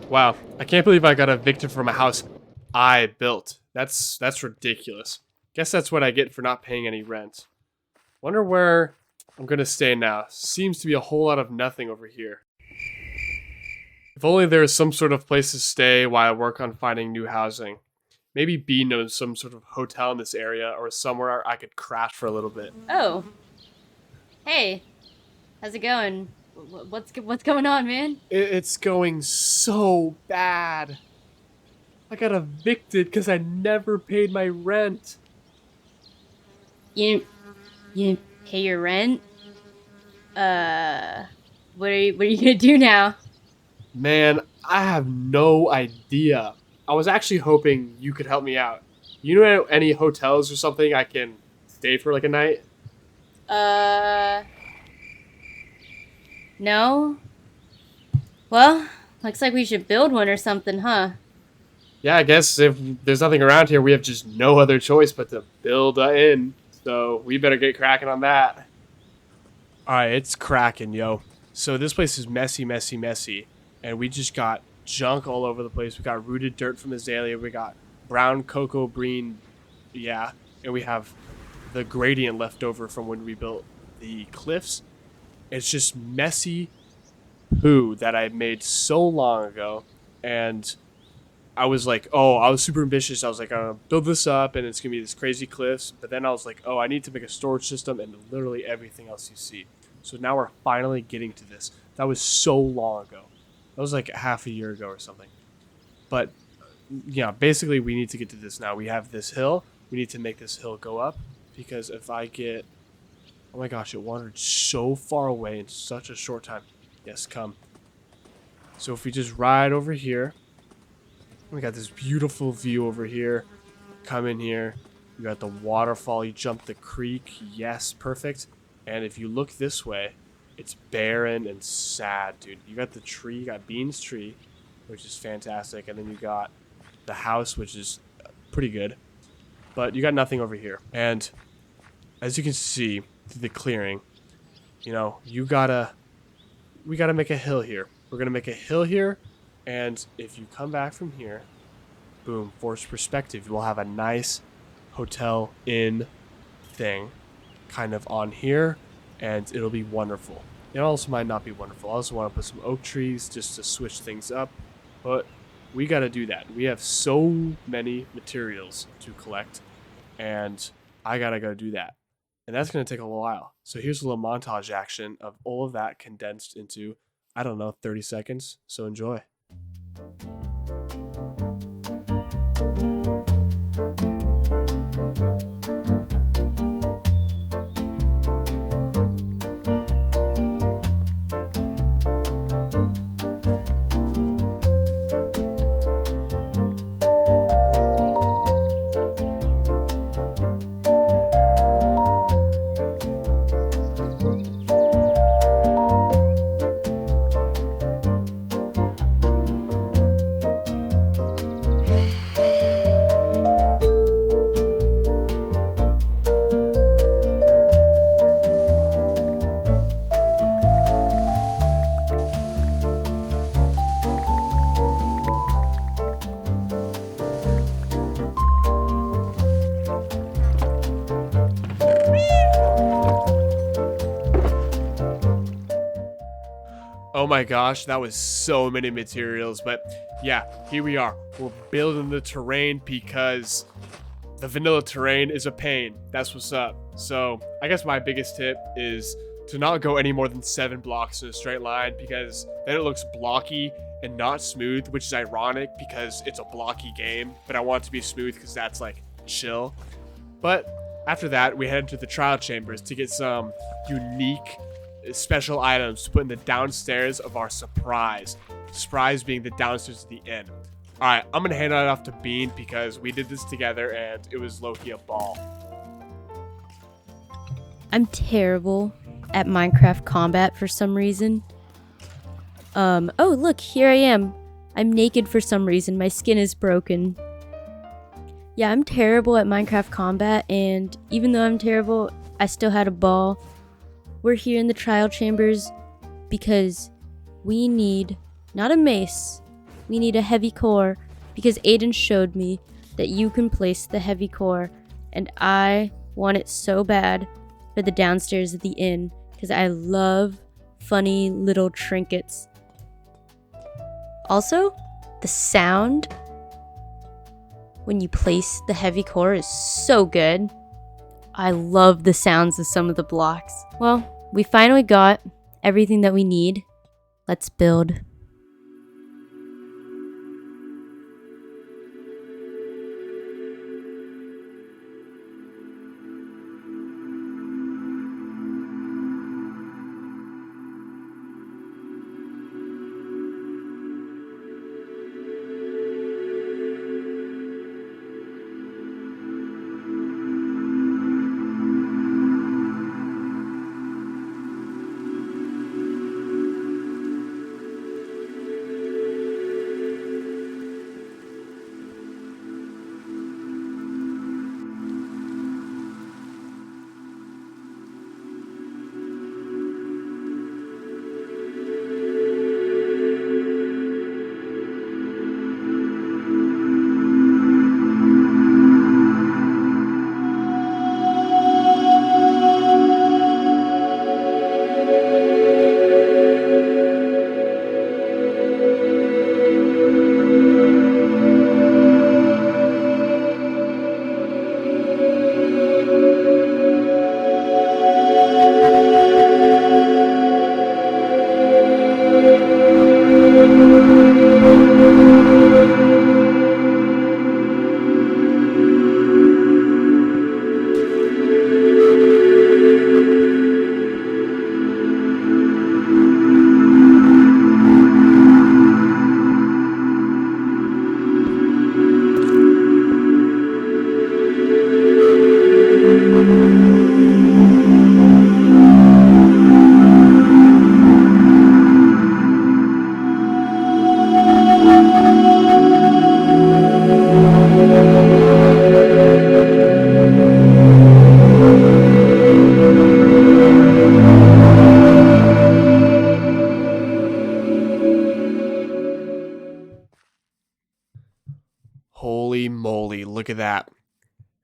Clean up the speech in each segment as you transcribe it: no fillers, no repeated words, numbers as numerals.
Wow, I can't believe I got evicted from a house I built. That's ridiculous. Guess that's what I get for not paying any rent. Wonder where I'm gonna stay now. Seems to be a whole lot of nothing over here. If only there was some sort of place to stay while I work on finding new housing. Maybe B knows some sort of hotel in this area or somewhere I could crash for a little bit. Oh, hey, how's it going? What's going on, man? It's going so bad. I got evicted because I never paid my rent. You you didn't pay your rent? Uh, what are you gonna do now? Man, I have no idea. I was actually hoping you could help me out. You know any hotels or something I can stay for like a night? Uh, no. Well, looks like we should build one or something, huh? Yeah, I guess if there's nothing around here, we have just no other choice but to build a inn. So we better get cracking on that. Alright, it's cracking, yo. So this place is messy, messy, messy. And we just got junk all over the place. We got rooted dirt from azalea. We got brown cocoa bean, yeah. And we have the gradient left over from when we built the cliffs. It's just messy poo that I made so long ago. And I was like, oh, I was super ambitious. I was like, I'm gonna build this up and it's gonna be this crazy cliffs. But then I was like, oh, I need to make a storage system and literally everything else you see. So now we're finally getting to this. That was so long ago. That was like half a year ago or something. But yeah, basically we need to get to this now. We have this hill. We need to make this hill go up because if I get, oh my gosh, it wandered so far away in such a short time. Yes, come. So if we just ride over here, we got this beautiful view over here. Come in here. You got the waterfall. You jump the creek. Yes, perfect. And if you look this way, it's barren and sad, dude. You got the tree. You got Bean's tree, which is fantastic. And then you got the house, which is pretty good. But you got nothing over here. And as you can see through the clearing, you know, we gotta make a hill here. We're gonna make a hill here. And if you come back from here, boom, forced perspective, we'll have a nice hotel inn thing kind of on here, and it'll be wonderful. It also might not be wonderful. I also want to put some oak trees just to switch things up, but we got to do that. We have so many materials to collect, and I got to go do that. And that's going to take a while. So here's a little montage action of all of that condensed into, I don't know, 30 seconds. So enjoy. Oh my gosh, that was so many materials, but yeah, here we are. We're building the terrain because the vanilla terrain is a pain. That's what's up. So I guess my biggest tip is to not go any more than 7 blocks in a straight line because then it looks blocky and not smooth, which is ironic because it's a blocky game, but I want it to be smooth because that's like chill. But after that, we head into the trial chambers to get some unique special items to put in the downstairs of our surprise. Surprise being the downstairs of the inn. Alright, I'm gonna hand it off to Bean because we did this together and it was low-key a ball. I'm terrible at Minecraft combat for some reason. Oh, look, here I am. I'm naked for some reason. My skin is broken. Yeah, I'm terrible at Minecraft combat, and even though I'm terrible, I still had a ball. We're here in the trial chambers because we need not a mace, We need a heavy core because Aiden showed me that you can place the heavy core, and I want it so bad for the downstairs of the inn because I love funny little trinkets. Also, the sound when you place the heavy core is so good. I love the sounds of some of the blocks. Well, we finally got everything that we need. Let's build. Holy moly, look at that.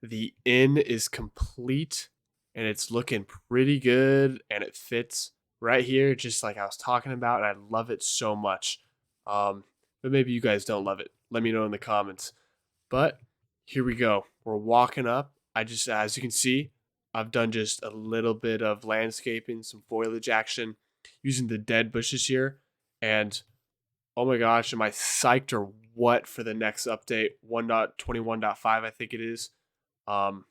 The inn is complete and it's looking pretty good and it fits right here, just like I was talking about. And I love it so much. But maybe you guys don't love it. Let me know in the comments. But here we go. We're walking up. As you can see, I've done just a little bit of landscaping, some foliage action using the dead bushes here. And oh my gosh, am I psyched or what for the next update? 1.21.5, I think it is. Um,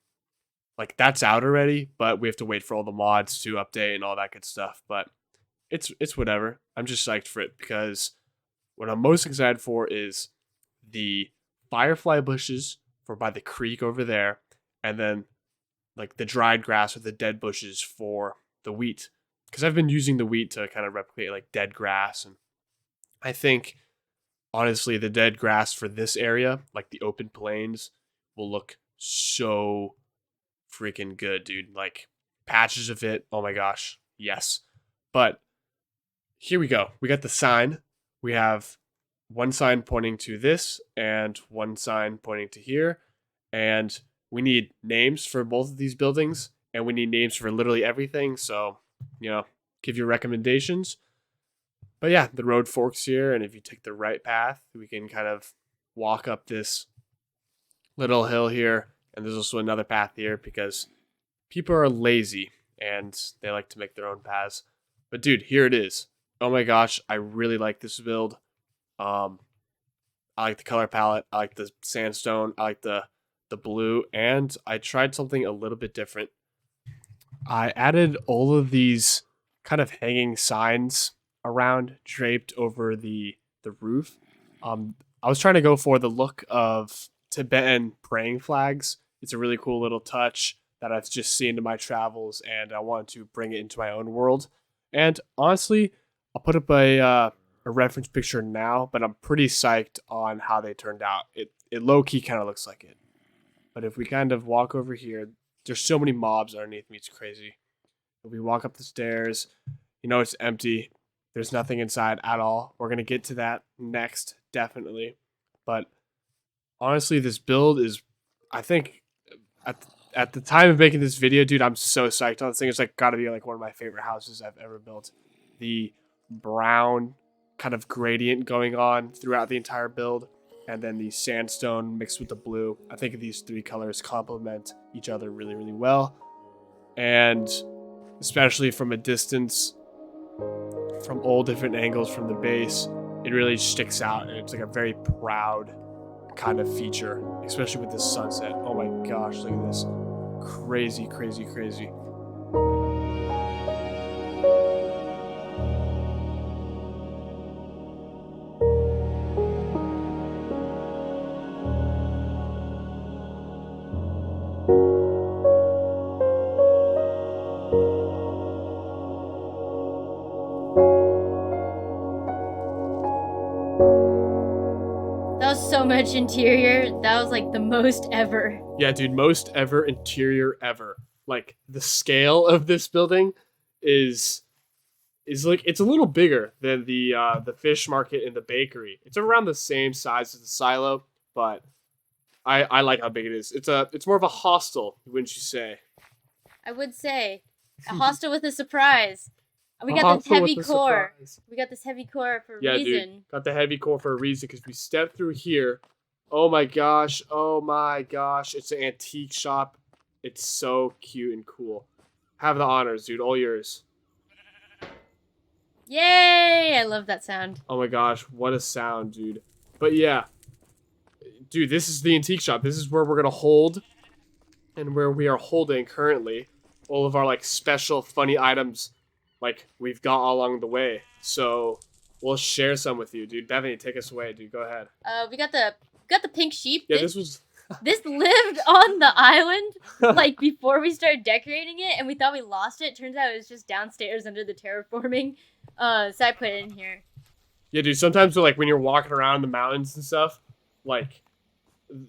like that's out already, but we have to wait for all the mods to update and all that good stuff. But it's whatever. I'm just psyched for it because what I'm most excited for is the firefly bushes for by the creek over there, and then like the dried grass or the dead bushes for the wheat. Because I've been using the wheat to kind of replicate like dead grass, and I think honestly the dead grass for this area, like the open plains, will look so freaking good, dude. Like patches of it, oh my gosh, yes. But here we go. We got the sign. We have one sign pointing to this and one sign pointing to here. And we need names for both of these buildings and we need names for literally everything. So, give your recommendations. But yeah, the road forks here. And if you take the right path, we can kind of walk up this little hill here. And there's also another path here because people are lazy and they like to make their own paths. But dude, here it is. Oh my gosh, I really like this build. I like the color palette. I like the sandstone. I like the blue, and I tried something a little bit different. I added all of these kind of hanging signs around, draped over the roof. I was trying to go for the look of Tibetan praying flags. It's a really cool little touch that I've just seen in my travels, and I wanted to bring it into my own world. And honestly, I'll put up a reference picture now, but I'm pretty psyched on how they turned out. It low key kind of looks like it. But if we kind of walk over here, there's so many mobs underneath me. It's crazy. If we walk up the stairs, it's empty. There's nothing inside at all. We're going to get to that next, definitely. But honestly, this build is, I think, at the time of making this video, dude, I'm so psyched on this thing. It's like got to be like one of my favorite houses I've ever built. The brown kind of gradient going on throughout the entire build, and then the sandstone mixed with the blue. I think these three colors complement each other really, really well. And especially from a distance, from all different angles from the base, it really sticks out, and it's like a very proud kind of feature, especially with this sunset. Oh my gosh, look at this. Crazy, crazy, crazy. So much interior. That was like the most ever. Yeah, dude, most ever interior ever. Like the scale of this building is like it's a little bigger than the fish market and the bakery. It's around the same size as the silo, but I like how big it is. It's more of a hostel, wouldn't you say? I would say a hostel with a surprise. We got this heavy core. We got this heavy core for a reason. Dude, got the heavy core for a reason because we stepped through here. Oh my gosh. Oh my gosh. It's an antique shop. It's so cute and cool. Have the honors, dude. All yours. Yay! I love that sound. Oh my gosh. What a sound, dude. But yeah. Dude, this is the antique shop. This is where we're going to hold and where we are holding currently all of our like special funny items like we've got all along the way. So we'll share some with you, dude. Bethany, take us away, dude. Go ahead. We got the pink sheep. Yeah, this was this lived on the island like before we started decorating it, and we thought we lost it. Turns out it was just downstairs under the terraforming. So I put it in here. Yeah, dude. Sometimes like when you're walking around the mountains and stuff, like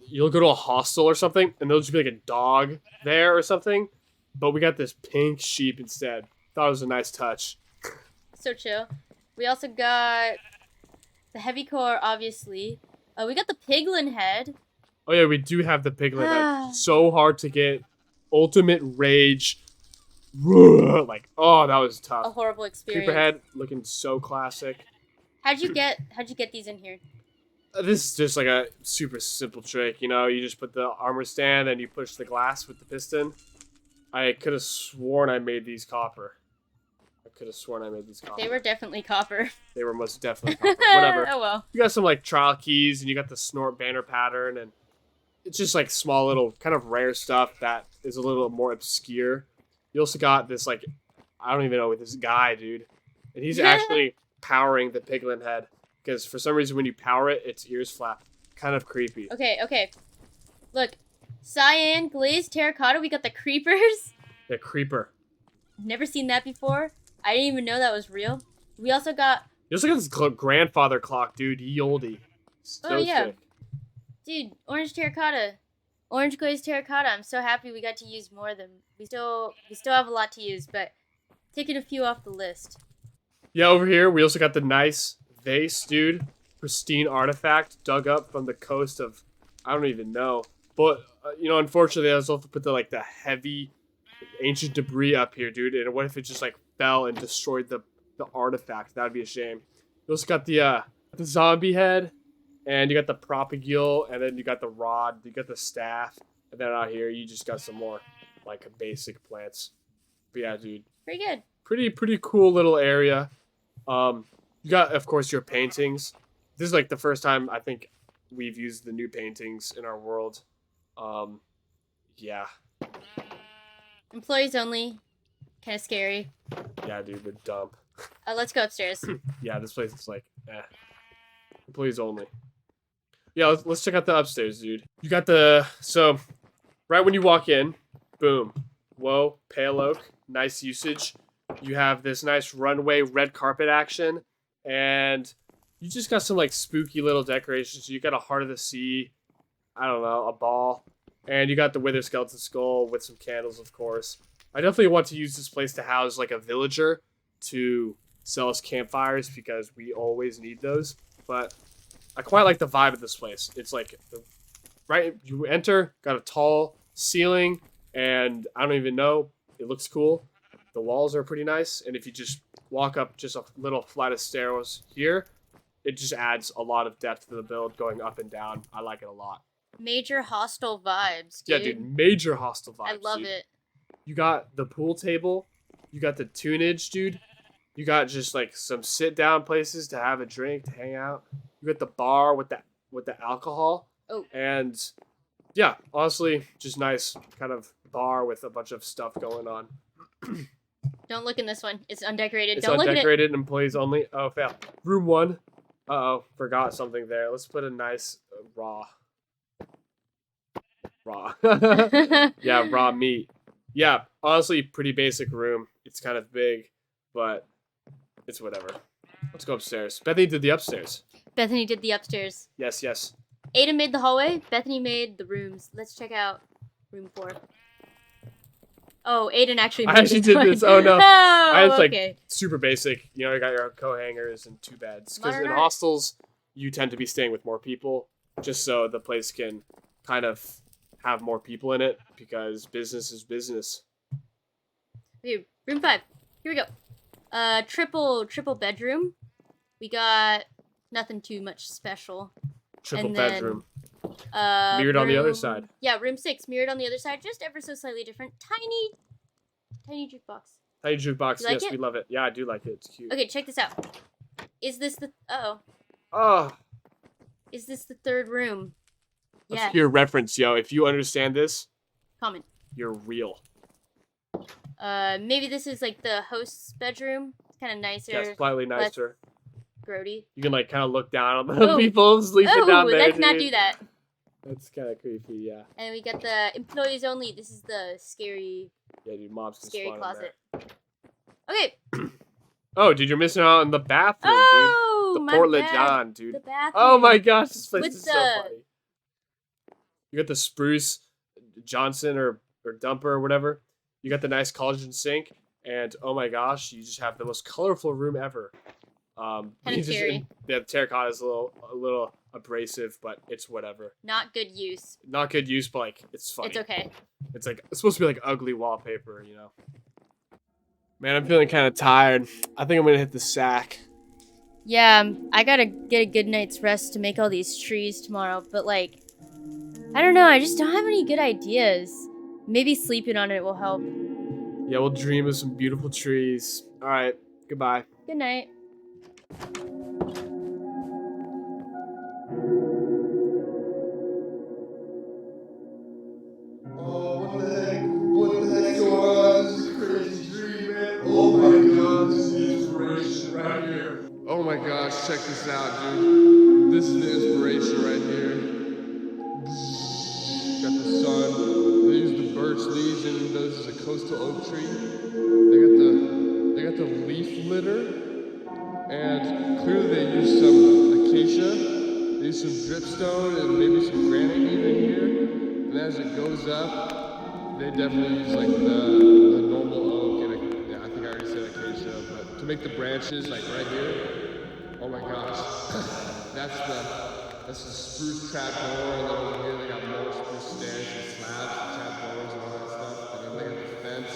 you'll go to a hostel or something, and there'll just be like a dog there or something. But we got this pink sheep instead. Thought it was a nice touch. So chill. We also got the heavy core, obviously. We got the piglin head. Oh yeah, we do have the piglin head. So hard to get. Ultimate rage. Like, oh, that was tough. A horrible experience. Creeper head looking so classic. How'd you get these in here? This is just like a super simple trick, you know. You just put the armor stand and you push the glass with the piston. I could have sworn I made these copper. They were definitely copper. They were most definitely copper. Whatever. Oh well. You got some like trial keys, and you got the snort banner pattern, and it's just like small little kind of rare stuff that is a little more obscure. You also got this like, I don't even know, with this guy, dude, and he's actually powering the piglin head because for some reason when you power it, its ears flap. Kind of creepy. Okay. Look, cyan glazed terracotta. We got the creepers. The creeper. Never seen that before. I didn't even know that was real. We also got... You also got this grandfather clock, dude. Ye olde. So sick. Dude, orange terracotta. Orange glazed terracotta. I'm so happy we got to use more of them. We still have a lot to use, but taking a few off the list. Yeah, over here, we also got the nice vase, dude. Pristine artifact dug up from the coast of... I don't even know. But, you know, unfortunately, I also put the heavy ancient debris up here, dude. And what if it just, like, fell and destroyed the artifact? That would be a shame. You also got the zombie head, and you got the propagule, and then you got the rod, you got the staff, and then out here you just got some more like basic plants. But yeah, dude, pretty good. Pretty cool little area. You got, of course, your paintings. This is like the first time I think we've used the new paintings in our world. Yeah. Employees only. Kind of scary. Yeah, dude, the dump. Let's go upstairs. Yeah, this place is like, employees only. Yeah, let's check out the upstairs, dude. You got so, right when you walk in, boom. Whoa, pale oak, nice usage. You have this nice runway red carpet action, and you just got some like spooky little decorations. You got a heart of the sea, I don't know, a ball, and you got the wither skeleton skull with some candles, of course. I definitely want to use this place to house like a villager to sell us campfires because we always need those. But I quite like the vibe of this place. It's like, right, you enter, got a tall ceiling, and I don't even know, it looks cool. The walls are pretty nice, and if you just walk up just a little flight of stairs here, it just adds a lot of depth to the build going up and down. I like it a lot. Major Hostel vibes, dude. Yeah, dude, major Hostel vibes. I love dude. it. You got the pool table, you got the tunage, dude. You got just like some sit down places to have a drink, to hang out. You got the bar with the alcohol. Oh. And yeah, honestly, just nice kind of bar with a bunch of stuff going on. Don't look in this one. It's undecorated. It's Don't look at it. undecorated, employees only. Oh, fail. Room 1. Uh-oh, forgot something there. Let's put a nice raw. Yeah, raw meat. Yeah, honestly, pretty basic room. It's kind of big, but it's whatever. Let's go upstairs. Bethany did the upstairs. Bethany did the upstairs. Yes, yes. Aiden made the hallway. Bethany made the rooms. Let's check out room 4. Oh, Aiden actually made I actually did this. Oh, no. Oh, I was like okay. super basic. You know, you got your co-hangers and 2 beds. Because in Modern art. hostels, you tend to be staying with more people just so the place can kind of have more people in it because business is business. Okay, room 5. Here we go. Triple bedroom. We got nothing too much special. Triple And then, bedroom. Mirrored on the other side. Yeah, room 6 mirrored on the other side, just ever so slightly different. Tiny jukebox. Tiny jukebox. You like Yes, it? we love it. Yeah, I do like it. It's cute. Okay, check this out. Is this the Oh, Is this the 3rd room? let's Yeah. hear reference, yo. If you understand this, Comment. you're real. Maybe this is like the host's bedroom. It's kind of nicer. Yeah, slightly nicer. Grody. You can like kind of look down on the Oh. people sleeping down there. Let's not dude. do that. That's kind of creepy, yeah. And we got the employees only. This is the scary Yeah, dude, mobs can scary spawn in closet. there. Okay. Oh, dude, you're missing out on the bathroom, Oh, dude. The my Portland bad. John, dude. The bathroom. Oh my gosh, this place With is so the- funny. You got the spruce Johnson or dumper or whatever. You got the nice collagen sink, and oh my gosh, you just have the most colorful room ever. Kind you of just- scary. Yeah, the terracotta is a little abrasive, but it's whatever. Not good use. Not good use, but like it's funny. It's okay. It's like it's supposed to be like ugly wallpaper, you know. Man, I'm feeling kind of tired. I think I'm gonna hit the sack. Yeah, I gotta get a good night's rest to make all these trees tomorrow, but like, I don't know, I just don't have any good ideas. Maybe sleeping on it will help. Yeah, we'll dream of some beautiful trees. All right, goodbye. Good night. Oh, what the heck? What the heck's going on? This is a crazy dream, man. Oh my god, this is the inspiration right here. Oh my gosh, check this out, dude. This is the inspiration right here. Got the sun. They use the birch leaves, and this is a coastal oak tree. They got the leaf litter, and clearly they use some acacia. They use some dripstone and maybe some granite even here. And as it goes up, they definitely use like the normal oak and yeah, I think I already said acacia, but to make the branches like right here. Oh my gosh, that's the spruce trap door, and then over here they got more spruce stairs and slabs and trap doors and all that stuff. And then they got the fence,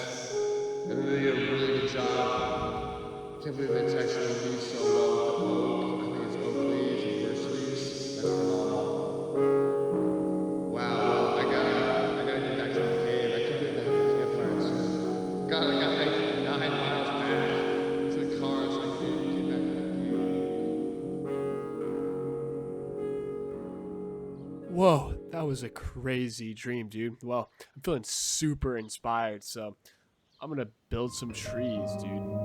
and then they did a really good job. Can't believe they textured the leaves so well with the oak. I think it's oak leaves and birch leaves. That's phenomenal. Wow, well, I gotta get back to the cave. I can't believe they have a campfire soon. God, I got like 9 miles back to the car so I can get back to the cave. Whoa, that was a crazy dream, dude. Well, I'm feeling super inspired, so I'm gonna build some trees, dude.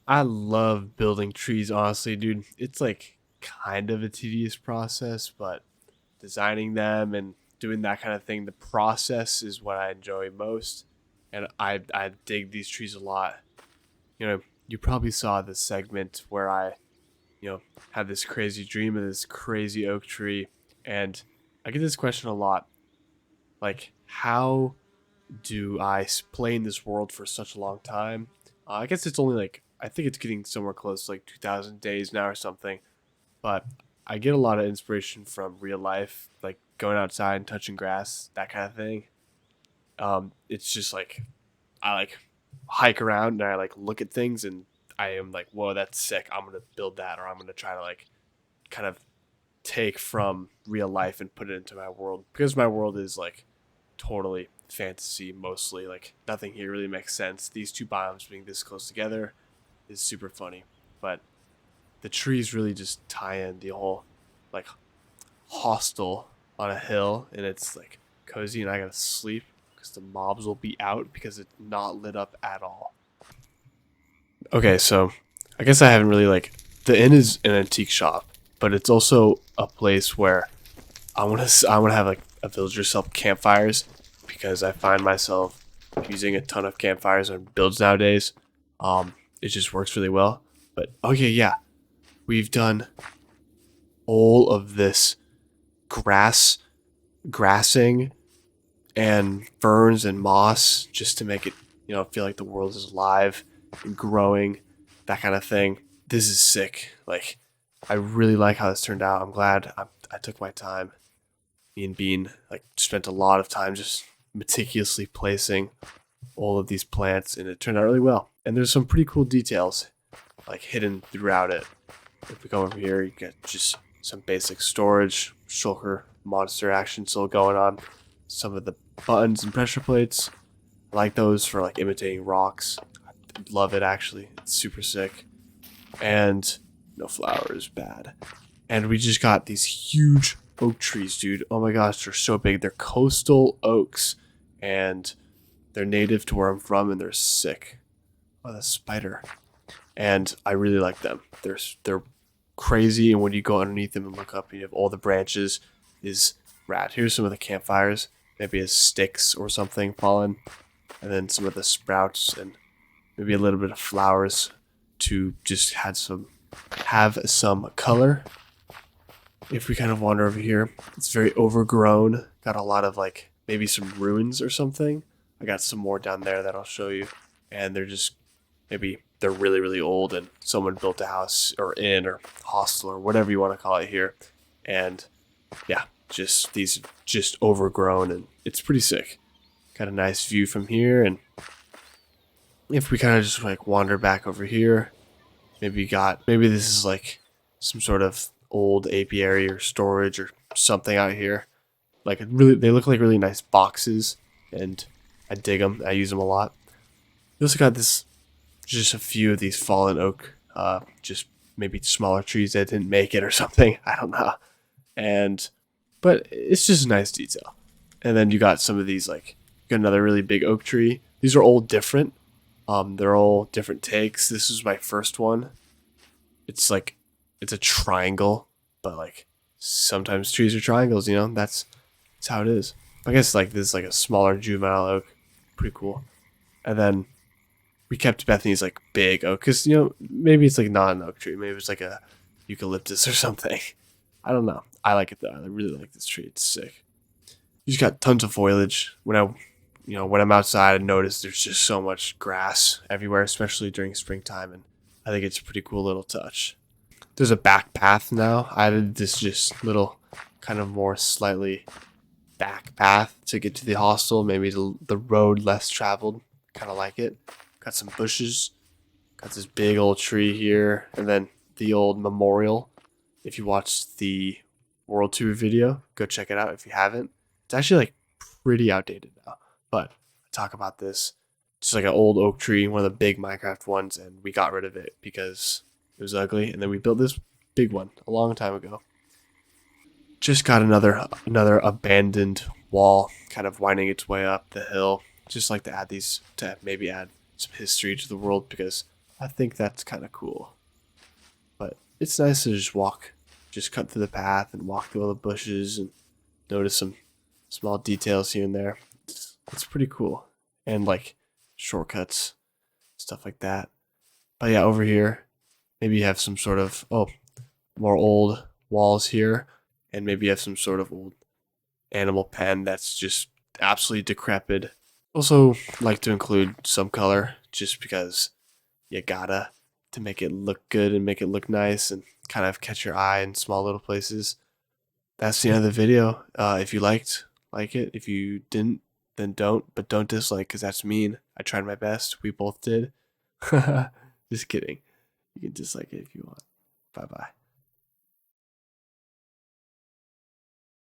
I love building trees, honestly, dude. It's like kind of a tedious process, but designing them and doing that kind of thing, the process is what I enjoy most. And I dig these trees a lot. You know, you probably saw the segment where I, had this crazy dream of this crazy oak tree. And I get this question a lot. Like, how do I play in this world for such a long time? I guess it's only like, I think it's getting somewhere close to like 2,000 days now or something. But I get a lot of inspiration from real life, like going outside and touching grass, that kind of thing. It's just like, I like hike around and I like look at things and I am like, whoa, that's sick. I'm going to build that, or I'm going to try to like kind of take from real life and put it into my world, because my world is like totally fantasy mostly. Like nothing here really makes sense. These two biomes being this close together is super funny, but the trees really just tie in the whole like hostel on a hill, and it's like cozy, and I gotta sleep because the mobs will be out because it's not lit up at all. Okay, so I guess I haven't really like, the inn is an antique shop, but it's also a place where I want to have like a villager self campfires, because I find myself using a ton of campfires on builds nowadays. It just works really well. But okay, yeah, we've done all of this grassing and ferns and moss just to make it, feel like the world is alive and growing, that kind of thing. This is sick. Like, I really like how this turned out. I'm glad I took my time. Me and Bean like spent a lot of time just meticulously placing all of these plants, and it turned out really well. And there's some pretty cool details like hidden throughout it. If we go over here, you get just some basic storage, shulker monster action still going on. Some of the buttons and pressure plates, I like those for like imitating rocks. I love it, actually. It's super sick. And no flowers, bad. And we just got these huge oak trees, dude. Oh my gosh, they're so big. They're coastal oaks, and they're native to where I'm from, and they're sick. Oh, the spider. And I really like them. They're crazy, and when you go underneath them and look up, you have all the branches. Is rad. Here's some of the campfires. Maybe as sticks or something fallen, and then some of the sprouts, and maybe a little bit of flowers to just have some color. If we kind of wander over here, it's very overgrown. Got a lot of like maybe some ruins or something. I got some more down there that I'll show you, and they're really, really old, and someone built a house or inn or hostel or whatever you want to call it here, and yeah, just overgrown, and it's pretty sick. Got a nice view from here, and if we kind of just like wander back over here, maybe this is like some sort of old apiary or storage or something out here. Like they look like really nice boxes, and I dig them. I use them a lot. We also got just a few of these fallen oak, just maybe smaller trees that didn't make it or something. I don't know. But it's just a nice detail. And then you got some of these, like, you got another really big oak tree. These are all different. They're all different takes. This is my first one. It's a triangle, but like sometimes trees are triangles, that's how it is. I guess like this is like a smaller juvenile oak. Pretty cool. And then we kept Bethany's like big oak, because maybe it's like not an oak tree. Maybe it's like a eucalyptus or something. I don't know. I like it though. I really like this tree. It's sick. You just got tons of foliage. When I'm outside, I notice there's just so much grass everywhere, especially during springtime, and I think it's a pretty cool little touch. There's a back path now. I added this just little kind of more slightly back path to get to the hostel. Maybe the road less traveled. Kind of like it. Got some bushes. Got this big old tree here, and then the old memorial. If you watched the World Tour video, go check it out if you haven't. It's actually like pretty outdated now, but I talk about this. Just like an old oak tree, one of the big Minecraft ones, and we got rid of it because it was ugly, and then we built this big one a long time ago. Just got another abandoned wall kind of winding its way up the hill. Just like to add these, to maybe add some history to the world, because I think that's kind of cool. But it's nice to just cut through the path and walk through all the bushes and notice some small details here and there. It's pretty cool. And like shortcuts, stuff like that. But yeah, over here, maybe you have some sort of, more old walls here. And maybe you have some sort of old animal pen that's just absolutely decrepit. Also like to include some color just because you gotta, to make it look good and make it look nice and kind of catch your eye in small little places. That's the end of the video. If you liked, like it. If you didn't, then don't. But don't dislike, because that's mean. I tried my best. We both did. Just kidding. You can dislike it if you want. Bye bye.